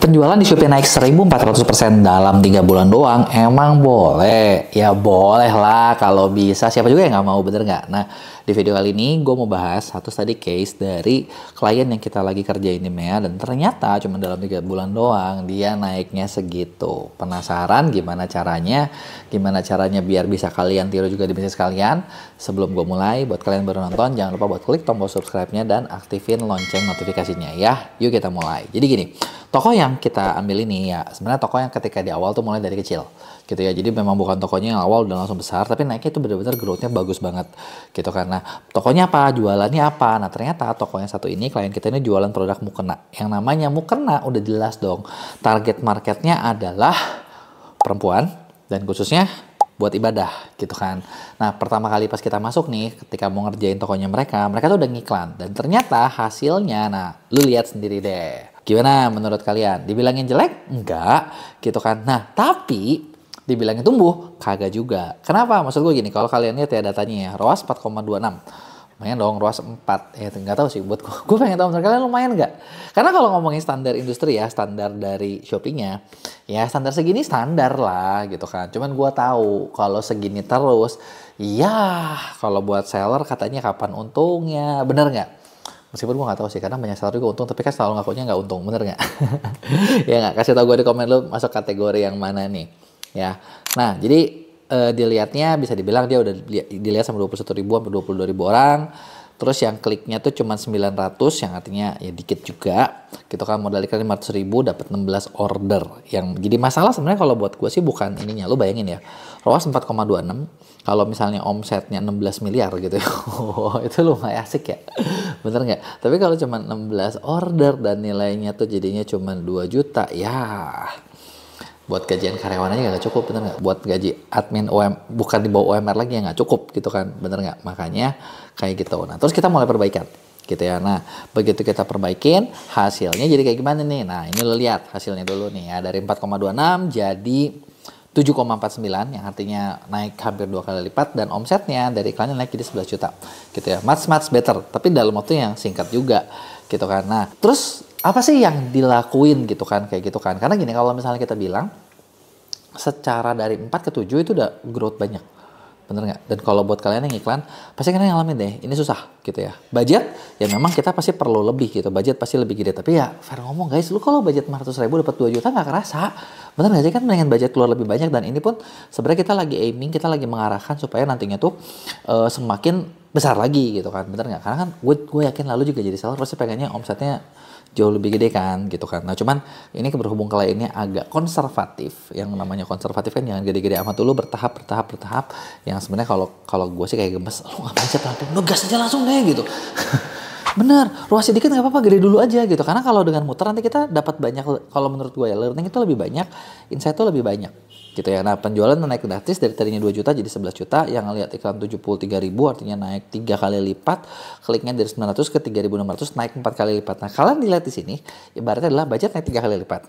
Penjualan di Shopee naik 1.400% dalam 3 bulan doang, emang boleh? Ya boleh lah kalau bisa. Siapa juga yang nggak mau, bener nggak? Nah, di video kali ini gue mau bahas satu tadi case dari klien yang kita lagi kerjain di MEA, dan ternyata cuma dalam 3 bulan doang dia naiknya segitu. Penasaran gimana caranya? Gimana caranya biar bisa kalian tiru juga di bisnis kalian? Sebelum gue mulai, buat kalian baru nonton, jangan lupa buat klik tombol subscribe-nya dan aktifin lonceng notifikasinya ya. Yuk kita mulai. Jadi gini, toko yang kita ambil ini ya sebenarnya toko yang ketika di awal tuh mulai dari kecil gitu ya. Jadi memang bukan tokonya yang awal udah langsung besar, tapi naiknya itu benar-benar growth-nya bagus banget gitu. Karena tokonya apa, jualannya apa. Nah ternyata toko yang satu ini, klien kita ini jualan produk mukena. Yang namanya mukena udah jelas dong, target marketnya adalah perempuan dan khususnya buat ibadah gitu kan. Nah pertama kali pas kita masuk nih, ketika mau ngerjain tokonya mereka tuh udah ngiklan, dan ternyata hasilnya, nah lu lihat sendiri deh. Gimana menurut kalian? Dibilangin jelek? Enggak, gitu kan. Nah, tapi dibilangin tumbuh? Kagak juga. Kenapa? Maksud gue gini, kalau kalian lihat ya datanya ya, ROAS 4,26. Lumayan dong, ROAS 4. Ya nggak tahu sih, buat gue pengen tahu menurut kalian lumayan nggak? Karena kalau ngomongin standar industri ya, standar dari Shopee-nya, ya standar segini standar lah gitu kan. Cuman gue tahu kalau segini terus, ya kalau buat seller katanya kapan untungnya, bener nggak? Meskipun gue gak tahu sih, karena banyak seller juga untung, tapi kan selalu ngakunya gak untung, bener gak? Ya gak? Kasih tau gue di komen lu masuk kategori yang mana nih. Ya. Nah, jadi dilihatnya bisa dibilang dia udah dilihat sama 21.000 sampai 22.000 orang. Terus yang kliknya tuh cuma 900, yang artinya ya dikit juga. Gitu kan, modal iklan 500.000 dapat 16 order. Yang jadi masalah sebenarnya kalau buat gue sih bukan ininya. Lu bayangin ya, ROAS 4,26. Kalau misalnya omsetnya 16 miliar gitu ya, itu lumayan asik ya, bener nggak? Tapi kalau cuma 16 order dan nilainya tuh jadinya cuma 2 juta, ya buat gajian karyawan aja nggak cukup, bener nggak? Buat gaji admin bukan di bawah UMR lagi ya nggak cukup gitu kan, bener nggak? Makanya kayak gitu. Nah terus kita mulai perbaikan gitu ya. Nah begitu kita perbaikin, hasilnya jadi kayak gimana nih? Nah ini lo lihat hasilnya dulu nih ya, dari 4,26 jadi 7,49, yang artinya naik hampir 2 kali lipat, dan omsetnya dari iklannya naik jadi 11 juta gitu ya. Much better, tapi dalam waktu yang singkat juga gitu kan. Nah terus apa sih yang dilakuin gitu kan, kayak gitu kan. Karena gini, kalau misalnya kita bilang secara dari 4 ke 7 itu udah growth banyak, bener nggak? Dan kalau buat kalian yang iklan, pasti kalian ngalamin deh, ini susah gitu ya. Budget, ya memang kita pasti perlu lebih gitu, budget pasti lebih gede. Tapi ya fair ngomong guys, lu kalau budget 500.000 dapat 2 juta nggak kerasa, bener nggak sih? Kan mendingan budget keluar lebih banyak. Dan ini pun sebenarnya kita lagi aiming, kita lagi mengarahkan supaya nantinya tuh semakin besar lagi gitu kan, bener nggak? Karena kan gue yakin lalu juga jadi seller pasti pengennya omsetnya jauh lebih gede kan gitu kan. Nah cuman ini berhubung kliennya agak konservatif, yang namanya konservatif kan jangan gede-gede amat dulu, bertahap. Yang sebenarnya kalau gue sih kayak gemes, lu ngapain sih pelan-pelan, lu gas aja langsung deh gitu. Bener, ruas sedikit nggak apa-apa, gede dulu aja gitu. Karena kalau dengan muter nanti kita dapat banyak, kalau menurut gue ya learning itu lebih banyak, insight itu lebih banyak gitu ya. Nah penjualan naik gratis dari tadinya 2 juta jadi 11 juta, yang lihat iklan 73.000 artinya naik 3 kali lipat, kliknya dari 900 ke 3.600 naik 4 kali lipat. Nah kalian dilihat di sini ibaratnya adalah budget naik 3 kali lipat.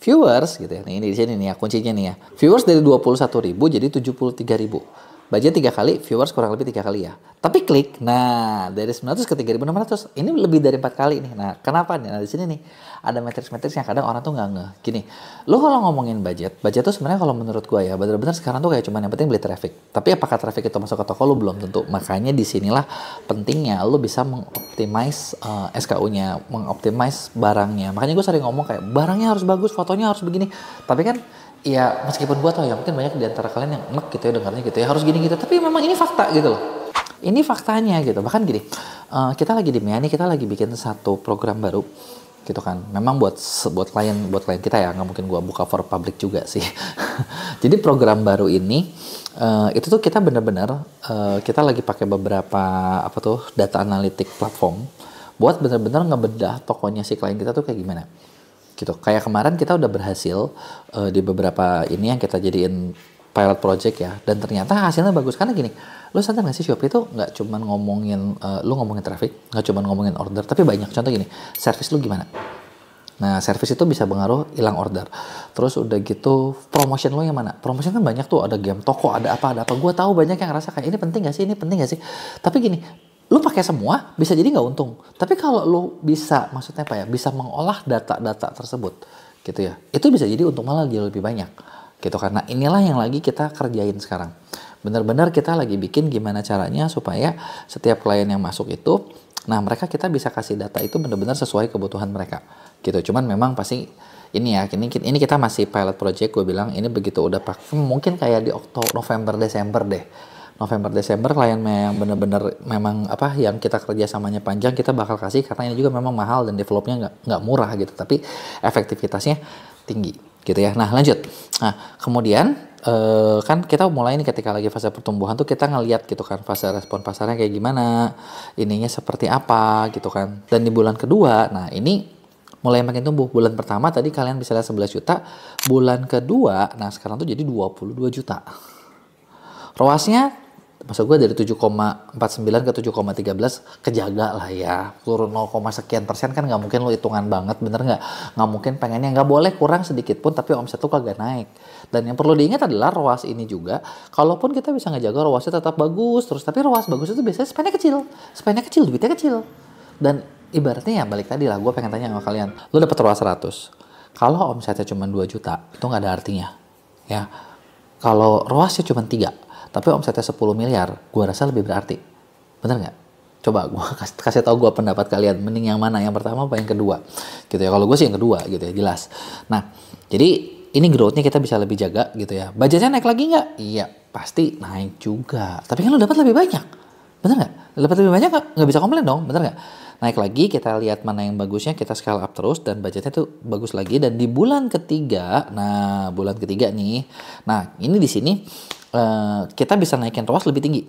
Viewers gitu ya, nih ini di sini nih ya kuncinya nih ya, viewers dari 21.000 jadi 73.000. Budget 3 kali, viewers kurang lebih 3 kali ya. Tapi klik, nah dari 900 ke 3.600, ini lebih dari 4 kali nih. Nah kenapa nih? Nah di sini nih ada matriks-matriks yang kadang orang tuh nggak ngeh. Gini, lo kalau ngomongin budget tuh sebenarnya kalau menurut gue ya bener-bener sekarang tuh kayak cuman yang penting beli traffic. Tapi apakah traffic itu masuk ke toko lo belum tentu. Makanya disinilah pentingnya lo bisa mengoptimize SKU-nya, mengoptimize barangnya. Makanya gue sering ngomong kayak barangnya harus bagus, fotonya harus begini. Tapi kan ya meskipun gue tau ya mungkin banyak di antara kalian yang enak gitu ya dengarnya gitu ya harus gini gitu, tapi memang ini fakta gitu loh, ini faktanya gitu. Bahkan gini, kita lagi di MEA nih, kita lagi bikin satu program baru gitu kan, memang buat klien kita ya, nggak mungkin gue buka for public juga sih. Jadi program baru ini itu tuh kita bener-bener kita lagi pakai beberapa data analitik platform buat bener-bener ngebedah tokonya si klien kita tuh kayak gimana gitu. Kayak kemarin kita udah berhasil di beberapa ini yang kita jadiin pilot project ya, dan ternyata hasilnya bagus. Karena gini, lo sadar gak sih Shopee itu nggak cuma ngomongin lo ngomongin traffic, nggak cuma ngomongin order, tapi banyak. Contoh gini, service lo gimana? Nah, service itu bisa pengaruh hilang order. Terus udah gitu, promotion lo yang mana? Promotion kan banyak tuh, ada game toko, ada apa. Gue tahu banyak yang ngerasa kayak ini penting gak sih? Tapi gini, lu pakai semua bisa jadi nggak untung. Tapi kalau lu bisa, maksudnya apa ya, bisa mengolah data-data tersebut gitu ya. Itu bisa jadi untung malah jauh lebih banyak gitu, karena inilah yang lagi kita kerjain sekarang. Benar-benar kita lagi bikin gimana caranya supaya setiap klien yang masuk itu, nah mereka kita bisa kasih data itu benar-benar sesuai kebutuhan mereka gitu. Cuman memang pasti ini ya, ini kita masih pilot project. Gue bilang ini begitu udah pakai mungkin kayak di November Desember deh. November Desember klien yang bener-bener memang apa yang kita kerja samanya panjang, kita bakal kasih, karena ini juga memang mahal dan developnya nggak murah gitu, tapi efektivitasnya tinggi gitu ya. Nah lanjut, nah kemudian kan kita mulai nih ketika lagi fase pertumbuhan tuh kita ngeliat gitu kan fase respon pasarnya kayak gimana, ininya seperti apa gitu kan. Dan di bulan kedua, nah ini mulai makin tumbuh. Bulan pertama tadi kalian bisa lihat 11 juta, bulan kedua nah sekarang tuh jadi 22 juta. ROAS-nya maksud gue dari 7,49 ke 7,13 kejaga lah ya. Turun 0, sekian persen kan nggak mungkin lo hitungan banget, bener nggak? Nggak mungkin, pengennya nggak boleh kurang sedikit pun tapi omset tuh kagak naik. Dan yang perlu diingat adalah ROAS ini juga, kalaupun kita bisa ngejaga ROAS-nya tetap bagus terus, tapi ROAS bagus itu biasanya spendnya kecil, duitnya kecil. Dan ibaratnya ya balik tadi lah, gue pengen tanya sama kalian, lo dapet ROAS 100, kalau omsetnya cuma 2 juta itu nggak ada artinya ya. Kalau ROAS-nya cuma 3 tapi omsetnya 10 miliar, gue rasa lebih berarti. Bener nggak? Coba gue kasih tahu gue pendapat kalian, mending yang mana, yang pertama apa yang kedua gitu ya. Kalau gue sih yang kedua gitu ya, jelas. Nah jadi ini growth-nya kita bisa lebih jaga gitu ya. Budgetnya naik lagi nggak? Iya pasti naik juga, tapi kan lo dapat lebih banyak, bener nggak? Dapat lebih banyak nggak bisa komplain dong, bener nggak? Naik lagi, kita lihat mana yang bagusnya, kita scale up terus dan budgetnya tuh bagus lagi. Dan di bulan ketiga, nah bulan ketiga nih, nah ini di sini kita bisa naikin ROAS lebih tinggi.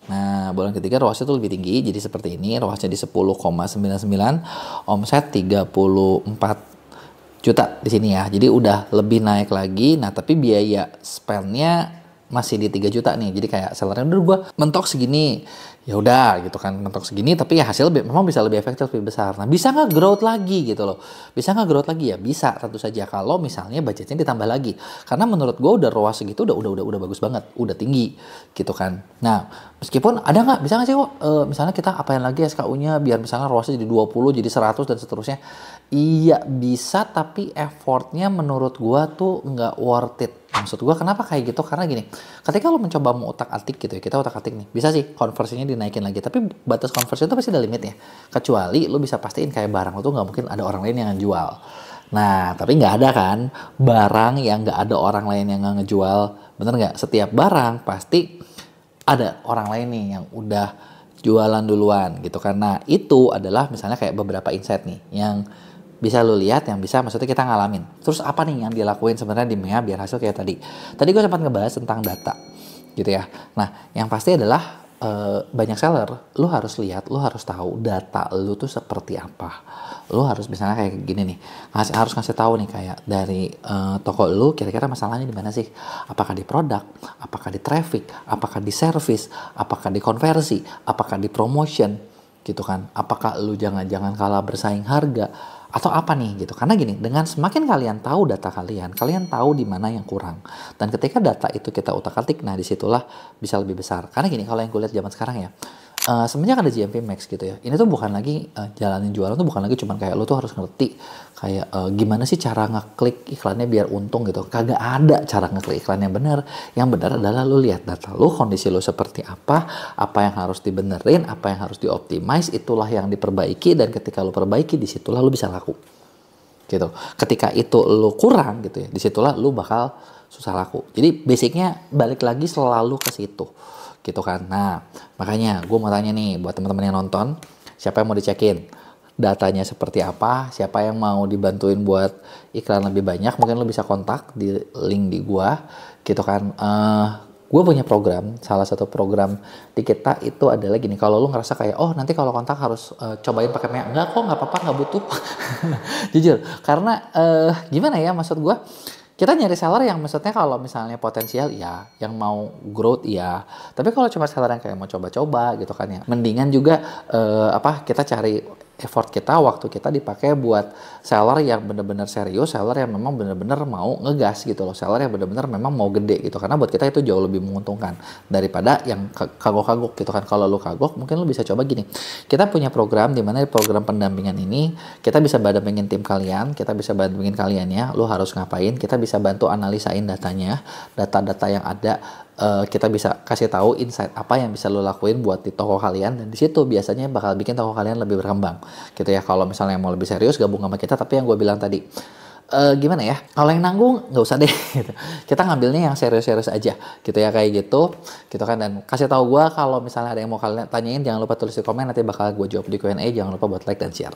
Nah bulan ketiga ROAS itu lebih tinggi, jadi seperti ini, ROASnya di 10,99, omset 34 juta di sini ya. Jadi udah lebih naik lagi. Nah tapi biaya spendnya masih di 3 juta nih. Jadi kayak sellernya udah gue mentok segini, ya udah gitu kan, mentok segini tapi ya hasil memang bisa lebih efektif, lebih besar. Nah bisa nggak growth lagi gitu loh, bisa nggak growth lagi ya, bisa, tentu saja kalau misalnya budgetnya ditambah lagi. Karena menurut gue udah ROAS segitu udah bagus banget, udah tinggi gitu kan. Nah meskipun ada nggak, bisa nggak sih kok misalnya kita apain lagi SKU-nya biar misalnya ROAS-nya jadi 20, jadi 100 dan seterusnya. Iya bisa, tapi effortnya menurut gue tuh nggak worth it. Maksud gue kenapa kayak gitu, karena gini, ketika lo mencoba mau otak-atik gitu ya, kita otak-atik nih, bisa sih konversinya dinaikin lagi, tapi batas konversi itu pasti ada limitnya. Kecuali lo bisa pastiin kayak barang lo tuh nggak mungkin ada orang lain yang ngejual. Nah tapi nggak ada kan barang yang nggak ada orang lain yang nggak ngejual, bener nggak? Setiap barang pasti ada orang lain nih yang udah jualan duluan gitu kan. Nah itu adalah misalnya kayak beberapa insight nih yang bisa lo lihat, yang bisa maksudnya kita ngalamin. Terus apa nih yang dilakuin sebenarnya di MEA biar hasil kayak tadi. Tadi gue sempat ngebahas tentang data gitu ya. Nah yang pasti adalah banyak seller, lo harus lihat, lo harus tahu data lo tuh seperti apa. Lo harus misalnya kayak gini nih, harus ngasih tahu nih kayak dari toko lo kira-kira masalahnya di mana sih? Apakah di produk, apakah di traffic, apakah di service, apakah di konversi, apakah di promotion gitu kan? Apakah lo jangan-jangan kalah bersaing harga atau apa nih gitu. Karena gini, dengan semakin kalian tahu data kalian tahu di mana yang kurang. Dan ketika data itu kita utak-atik, nah disitulah bisa lebih besar. Karena gini, kalau yang gue lihat zaman sekarang ya, semenjak ada GMV Max gitu ya, ini tuh bukan lagi jalanin jualan tuh bukan lagi cuman kayak lo tuh harus ngerti kayak gimana sih cara ngeklik iklannya biar untung gitu. Kagak ada cara ngeklik iklan yang benar. Yang benar adalah lo lihat data lo, kondisi lo seperti apa yang harus dibenerin, apa yang harus dioptimize, itulah yang diperbaiki. Dan ketika lo perbaiki, disitulah lo bisa laku gitu. Ketika itu lo kurang gitu ya, disitulah lo bakal susah laku. Jadi basicnya balik lagi selalu ke situ gitu kan. Nah makanya gue mau tanya nih buat teman-teman yang nonton, siapa yang mau dicekin datanya seperti apa, siapa yang mau dibantuin buat iklan lebih banyak, mungkin lo bisa kontak di link di gue gitu kan. Gue punya program, salah satu program di kita itu adalah gini, kalau lo ngerasa kayak oh nanti kalau kontak harus cobain pakai MEA, enggak kok, nggak apa-apa, nggak butuh. Jujur, karena gimana ya, maksud gue kita nyari seller yang maksudnya kalau misalnya potensial ya, yang mau growth ya. Tapi kalau cuma seller yang kayak mau coba-coba gitu kan ya, mendingan juga kita cari effort kita, waktu kita dipakai buat seller yang bener-bener serius, seller yang memang bener-bener mau ngegas gitu loh, seller yang bener-bener memang mau gede gitu. Karena buat kita itu jauh lebih menguntungkan daripada yang kagok-kagok gitu kan. Kalau lu kagok, mungkin lu bisa coba gini. Kita punya program di mana program pendampingan ini kita bisa dampingin tim kalian, kita bisa dampingin kalian ya. Lu harus ngapain? Kita bisa bantu analisain datanya, data-data yang ada. Kita bisa kasih tahu insight apa yang bisa lo lakuin buat di toko kalian, dan di situ biasanya bakal bikin toko kalian lebih berkembang gitu ya. Kalau misalnya mau lebih serius gabung sama kita, tapi yang gue bilang tadi gimana ya, kalau yang nanggung nggak usah deh gitu. Kita ngambilnya yang serius-serius aja gitu ya, kayak gitu kan. Dan kasih tahu gue kalau misalnya ada yang mau kalian tanyain, jangan lupa tulis di komen, nanti bakal gue jawab di Q&A. Jangan lupa buat like dan share.